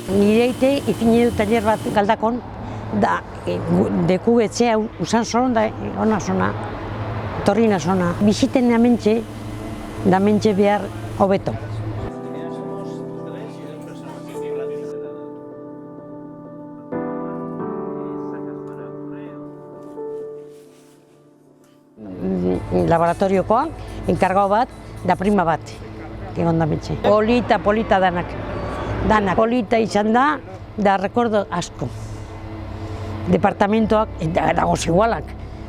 Nire aite ipini du taller bat Galdakon, da deku etxea usan solon da ona zona, torrina zona. Biziten amentxe, da mentxe behar hobeto. Laboratoriokoa, enkargau bat, da prima bat, egon da mentxe. Polita danak. Polita izan da rekordo asko. Departamentoak, dagoz igualak,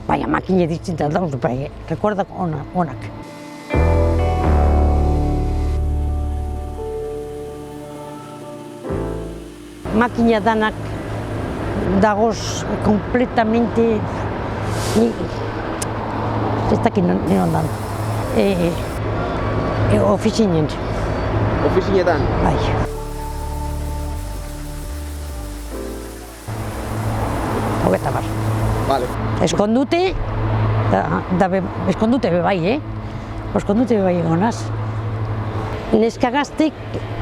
baina makine distintas dauz, rekordak onak. Makina danak dagoz completamente, ez dakit niron dan, ofizinen. Ofizinetan? Bai. Hogeta bar. Vale. Eskondute, eskondute be bai, Eskondute be bai egonaz. Neska gaztek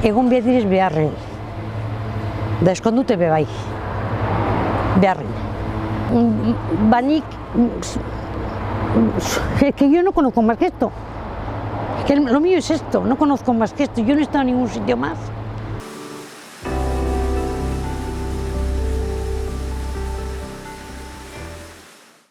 egon behar direz beharren. Da eskondute be bai. Beharren. Banik, es que yo no conozco más que esto. Es que lo mío es esto, no conozco más que esto. Yo no he estado en ningún sitio más.